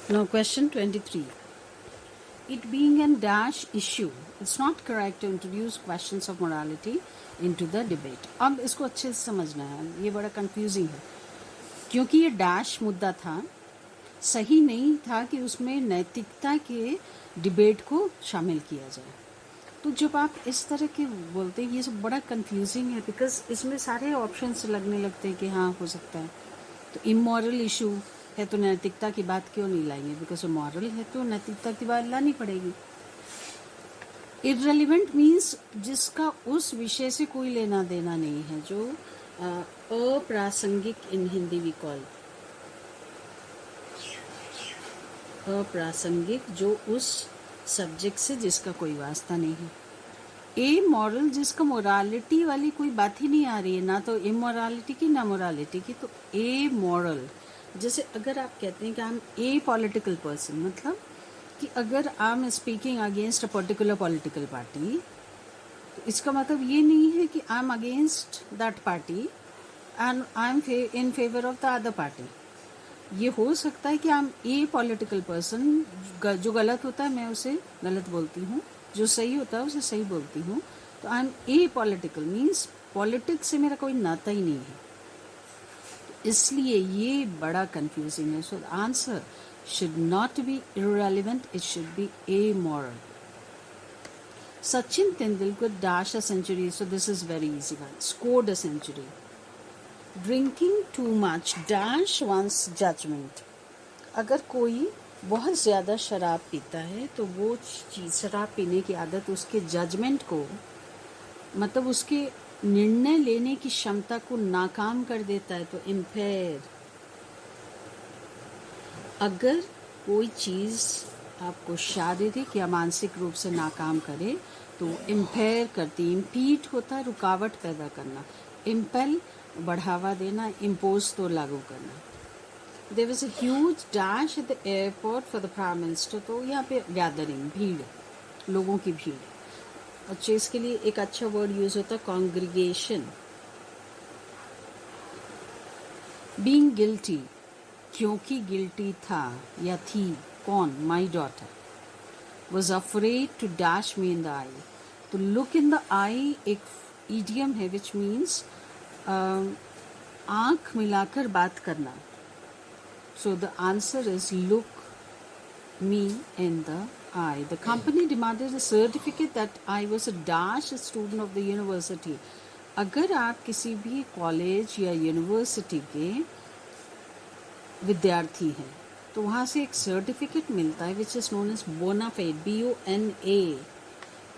Now, question 23. It being a dash issue, it's not correct to introduce questions of morality into the debate. अब इसको अच्छे से समझना है, ये बड़ा कंफ्यूजिंग है क्योंकि ये डैश मुद्दा था, सही नहीं था कि उसमें नैतिकता के डिबेट को शामिल किया जाए। तो जब आप इस तरह के बोलते हैं, ये सब बड़ा कंफ्यूजिंग है बिकॉज इसमें सारे ऑप्शंस लगने लगते हैं कि हाँ हो सकता है। तो इमोरल इशू है तो नैतिकता की बात क्यों नहीं लाएंगे, बिकॉज मॉरल है तो नैतिकता की बात लानी पड़ेगी। इररेलेवेंट मीन्स जिसका उस विषय से कोई लेना देना नहीं है, जो अप्रासंगिक इन हिंदी वी कॉल अप्रासंगिक, जो उस सब्जेक्ट से जिसका कोई वास्ता नहीं है। ए मॉरल जिसका मोरालिटी वाली कोई बात ही नहीं आ रही है, ना तो इमोरालिटी की ना मोरालिटी की। तो ए मॉरल, जैसे अगर आप कहते हैं कि I am a political person, मतलब कि अगर I am speaking against a particular political party, तो इसका मतलब ये नहीं है कि I am against that party and I am in favour of the other party. ये हो सकता है कि I am a political person, जो गलत होता है मैं उसे गलत बोलती हूँ, जो सही होता है उसे सही बोलती हूँ। तो I am a political means politics से मेरा कोई नाता ही नहीं है, इसलिए ये बड़ा कंफ्यूजिंग है। सो the answer should not be irrelevant, it should be A moral. Sachin Tendulkar dashed a century, so this is very easy one. Scored a century. Drinking too much dash one's judgment. अगर कोई बहुत ज़्यादा शराब पीता है तो वो चीज़, शराब पीने की आदत उसके जजमेंट को, मतलब उसके निर्णय लेने की क्षमता को नाकाम कर देता है, तो इम्पेयर। अगर कोई चीज़ आपको शारीरिक या मानसिक रूप से नाकाम करे तो इम्पेयर करती, इम्पीट होता है रुकावट पैदा करना, इम्पेल बढ़ावा देना, इम्पोज तो लागू करना। There was a huge dash at the airport for the prime minister, तो यहाँ पे गैदरिंग, भीड़, लोगों की भीड़। अच्छा, इसके लिए एक अच्छा वर्ड यूज होता है कॉन्ग्रीगेशन। बीइंग गिल्टी, क्योंकि गिल्टी था या थी, कौन, my daughter was afraid to dash me in the eye. तो लुक इन द आई एक ईडियम है विच मीन्स आंख मिलाकर बात करना। सो the answer is look me in the eye. The company demanded a certificate that I was a dash student of the university. अगर आप किसी भी कॉलेज या यूनिवर्सिटी के विद्यार्थी हैं तो वहाँ से एक सर्टिफिकेट मिलता है which is known as bona fide, BONA।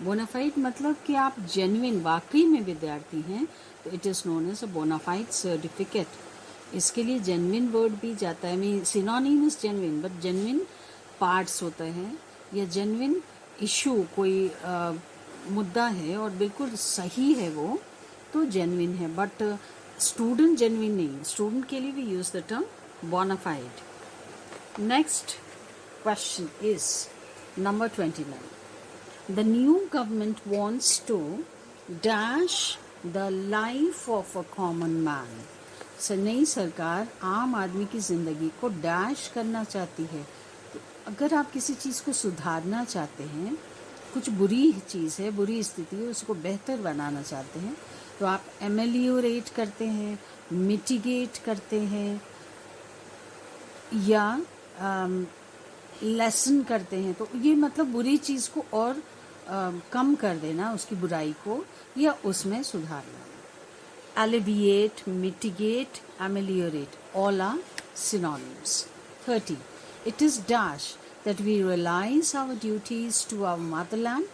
Bona fide मतलब कि आप जेन्युइन, वाकई में विद्यार्थी हैं, तो it is known as a bona fide certificate. इसके लिए जेन्युइन वर्ड भी जाता है, mean synonym is genuine, but genuine parts होते हैं, या जेन्युइन इशू कोई मुद्दा है और बिल्कुल सही है वो, तो जेन्युइन है। बट स्टूडेंट जेन्युइन नहीं, स्टूडेंट के लिए भी use the term bona fide. Next question is number 29. The new government wants to dash the life of a common man. नई सरकार आम आदमी की जिंदगी को डैश करना चाहती है। तो अगर आप किसी चीज़ को सुधारना चाहते हैं, कुछ बुरी चीज़ है, बुरी स्थिति है, उसको बेहतर बनाना चाहते हैं, तो आप एमेलियोरेट करते हैं, मिटिगेट करते हैं, या लेसन करते हैं। तो ये मतलब बुरी चीज़ को और कम कर देना, उसकी बुराई को, या उसमें सुधारना। alleviate, mitigate, ameliorate, all are synonyms. 30. It is dash that we realize our duties to our motherland.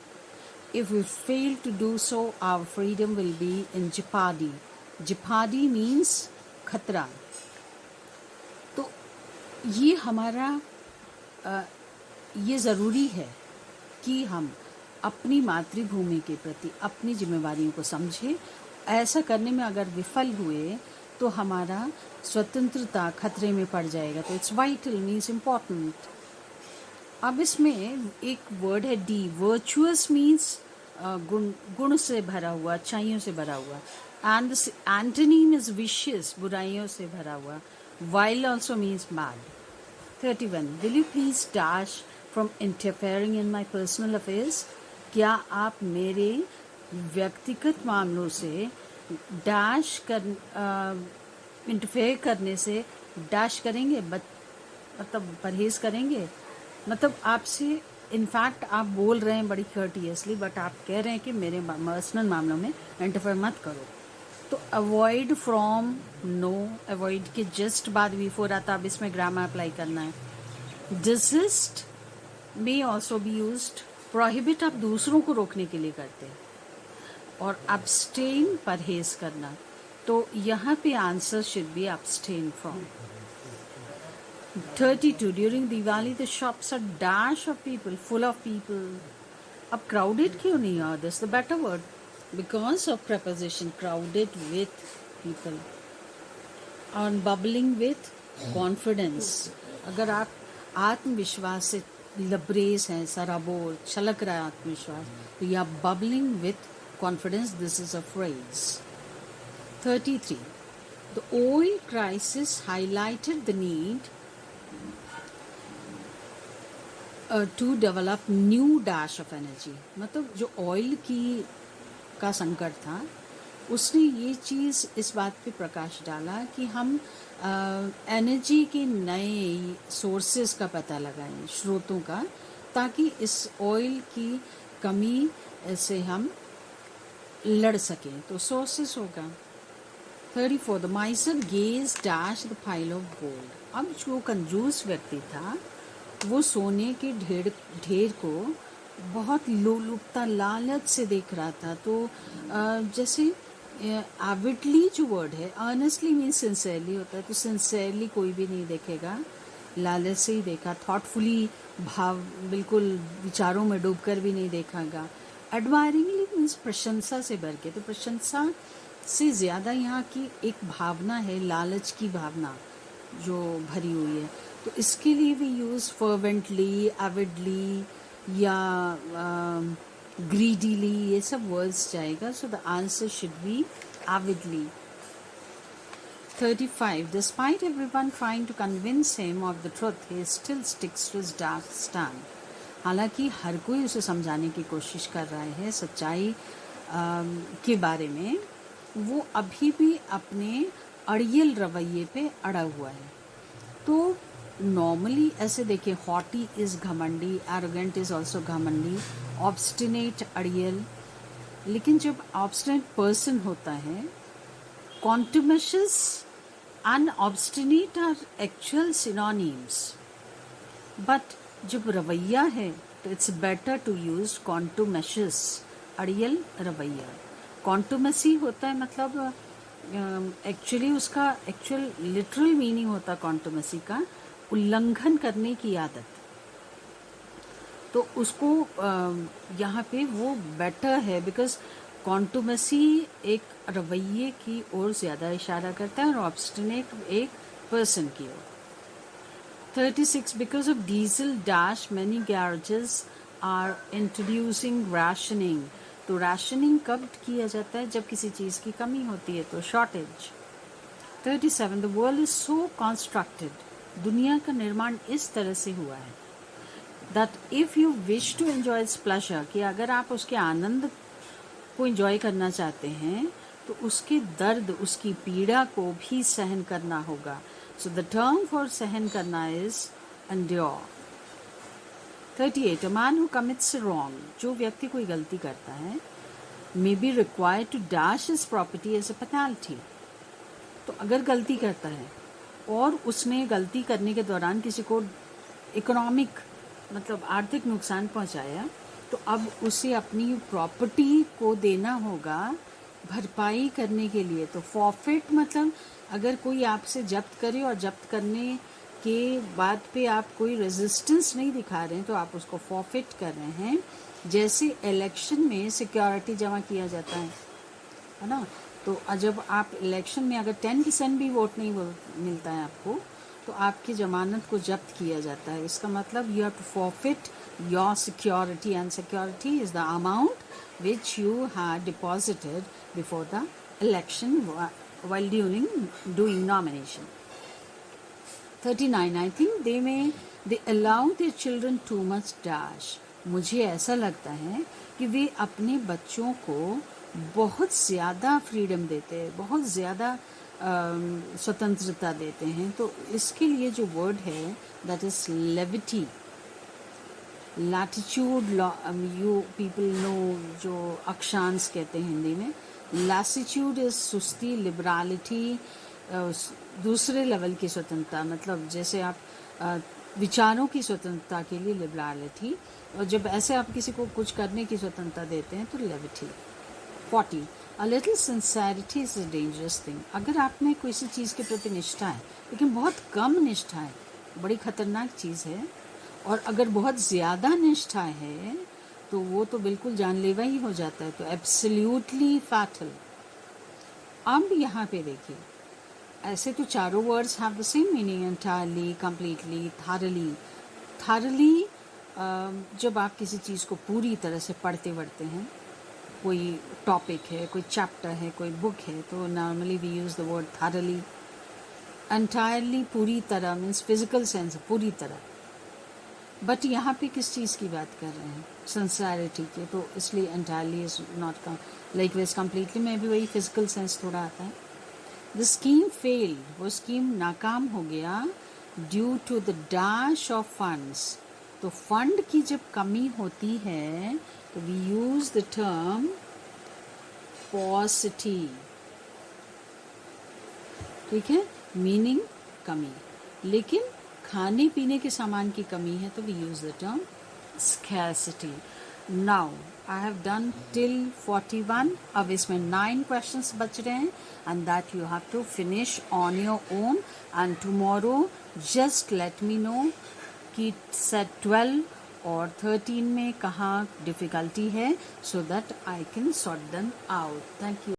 If we fail to do so, our freedom will be in jeopardy. Jeopardy means खतरा। तो ये हमारा ये ज़रूरी है कि हम अपनी मातृभूमि के प्रति अपनी जिम्मेवारियों को समझें। ऐसा करने में अगर विफल हुए तो हमारा स्वतंत्रता खतरे में पड़ जाएगा। तो इट्स वाइटल मीन्स इम्पॉर्टेंट। अब इसमें एक वर्ड है डी, वर्चुअस मीन्स गुण से भरा हुआ, अच्छाइयों से भरा हुआ, एंड एंटोनिम इज विशियस, बुराइयों से भरा हुआ। While also means mad. 31. Will you please dash from interfering in my personal affairs? क्या आप मेरे व्यक्तिगत मामलों से डैश कर इंटरफेयर करने से डैश करेंगे, मतलब परहेज करेंगे? मतलब आपसे इनफैक्ट आप बोल रहे हैं बड़ी कर्टियसली, बट आप कह रहे हैं कि मेरे पर्सनल मामलों में इंटरफेयर मत करो. तो अवॉइड फ्रॉम, नो, अवॉइड के जस्ट बाद बिफोर आता, अब इसमें ग्रामर अप्लाई करना है. Desist may also be used. Prohibit आप दूसरों को रोकने के लिए करते हैं, और abstain परहेज करना. तो यहाँ पे answer should B abstain from. 32. During Diwali the shops are dash of people, full of people. अब crowded क्यों नहीं है? This the better word because of preposition crowded with people. और bubbling with confidence. अगर आप आत्मविश्वास से लबरेज हैं, सराबोर, छलक रहा है आत्मविश्वास, तो यह bubbling with confidence, this is a phrase. 33. The oil crisis highlighted the need to develop new dash of energy. मतलब जो ऑयल का संकट था, उसने ये चीज़ इस बात पे प्रकाश डाला कि हम एनर्जी के नए सोर्सेस का पता लगाएं, स्रोतों का, ताकि इस ऑयल की कमी से हम लड़ सकें. तो सोर्सेस होगा. 34. The miser gazed dash the pile of gold. अब जो कंजूस व्यक्ति था वो सोने के ढेर को बहुत लोलुपता, लालच से देख रहा था. तो जैसे एविडली जो वर्ड है, अर्नेस्टली मीन्स सिंसियरली होता है, तो सिंसियरली कोई भी नहीं देखेगा, लालच से ही देखा. थॉटफुली, भाव बिल्कुल विचारों में डूबकर भी नहीं देखागा. एडमायरिंगली मीन्स प्रशंसा से भर के. तो प्रशंसा से ज़्यादा यहाँ की एक भावना है, लालच की भावना जो भरी हुई है. तो इसके लिए भी यूज़ फर्वेंटली, एविडली या ग्रीडीली, ये सब वर्ड्स जाएगा. So the answer should be avidly. 35. Despite everyone trying to convince him of the truth, he still sticks to his dark stand. हालांकि हर कोई उसे समझाने की कोशिश कर रहा है सच्चाई के बारे में, वो अभी भी अपने अड़ियल रवैये पे अड़ा हुआ है. तो नॉर्मली ऐसे देखिए, हॉटी इज़ घमंडी, एरोगेंट इज़ ऑल्सो घमंडी, ऑब्स्टिनेट अड़ियल. लेकिन जब ऑब्स्टिनेट पर्सन होता है, contumacious and obstinate are actual synonyms, but जब रवैया है तो it's better to use contumacious, अड़ियल रवैया. कॉन्टुमेसी होता है मतलब एक्चुअली उसका एक्चुअल लिटरल मीनिंग होता है कॉन्टुमेसी का, उल्लंघन करने की आदत. तो उसको यहाँ पे वो बेटर है, बिकॉज कॉन्टुमेसी एक रवैये की ओर ज़्यादा इशारा करता है और ऑब्स्टिनेट एक पर्सन की ओर. 36. Because of diesel dash, many garages are introducing rationing. तो rationing कब किया जाता है? जब किसी चीज़ की कमी होती है, तो shortage. 37. The world is so constructed. दुनिया का निर्माण इस तरह से हुआ है that if you wish to enjoy its pleasure, कि अगर आप उसके आनंद को enjoy करना चाहते हैं तो उसके दर्द, उसकी पीड़ा को भी सहन करना होगा. So the term for सहन करना is endure. 38. A man who commits a wrong, जो व्यक्ति कोई गलती करता है, may be required to dash his property as a penalty. तो अगर गलती करता है और उसने गलती करने के दौरान किसी को इकोनॉमिक मतलब आर्थिक नुकसान पहुंचाया, तो अब उसे अपनी प्रॉपर्टी को देना होगा भरपाई करने के लिए. तो फॉरफिट मतलब अगर कोई आपसे जब्त करे और जब्त करने के बाद पे आप कोई रेजिस्टेंस नहीं दिखा रहे हैं, तो आप उसको फॉरफिट कर रहे हैं. जैसे इलेक्शन में सिक्योरिटी जमा किया जाता है ना, तो जब आप इलेक्शन में अगर 10% भी वोट नहीं मिलता है आपको, तो आपकी जमानत को जब्त किया जाता है. इसका मतलब you have to forfeit your security, and security is the amount which you have deposited before the election while doing nomination. 39 I think they allow their children too much dash. मुझे ऐसा लगता है कि वे अपने बच्चों को बहुत ज़्यादा फ्रीडम देते हैं, बहुत ज़्यादा स्वतंत्रता देते हैं. तो इसके लिए जो वर्ड है that is levity. Latitude, you people know जो अक्षांश कहते हैं हिंदी में. लैसिट्यूड इज सुस्ती, लिबरलिटी दूसरे लेवल की स्वतंत्रता, मतलब जैसे आप विचारों की स्वतंत्रता के लिए लिबरलिटी, और जब ऐसे आप किसी को कुछ करने की स्वतंत्रता देते हैं तो levity. 40 a little sincerity is a dangerous thing. अगर आप में किसी चीज़ के प्रति निष्ठा है लेकिन बहुत कम निष्ठा है, बड़ी खतरनाक चीज़ है. और अगर बहुत ज़्यादा निष्ठा है तो वो तो बिल्कुल जानलेवा ही हो जाता है. तो एब्सोल्युटली फैटल. अब यहाँ पे देखिए, ऐसे तो चारों words have the same meaning, entirely, completely, thoroughly. Thoroughly जब आप किसी चीज़ को पूरी तरह से पढ़ते हैं, कोई टॉपिक है, कोई चैप्टर है, कोई बुक है, तो normally we use the word thoroughly. Entirely पूरी तरह मीन्स फिजिकल सेंस, पूरी तरह. बट यहाँ पे किस चीज़ की बात कर रहे हैं? सिंसेरिटी की. तो इसलिए entirely is not like ways completely में भी वही फिजिकल सेंस थोड़ा आता है. द स्कीम फेल्ड, वो स्कीम नाकाम हो गया ड्यू टू द डैश ऑफ फंड्स. तो फंड की जब कमी होती है तो we use the term paucity. ठीक है, मीनिंग कमी. लेकिन खाने पीने के सामान की कमी है तो we use the term scarcity. Now I have done till 41. अब इसमें 9 क्वेश्चंस बच रहे हैं and that you have to finish on your own. And tomorrow just let me know कि सेट 12 और 13 में कहाँ डिफ़िकल्टी है, so that I can sort them out. Thank you.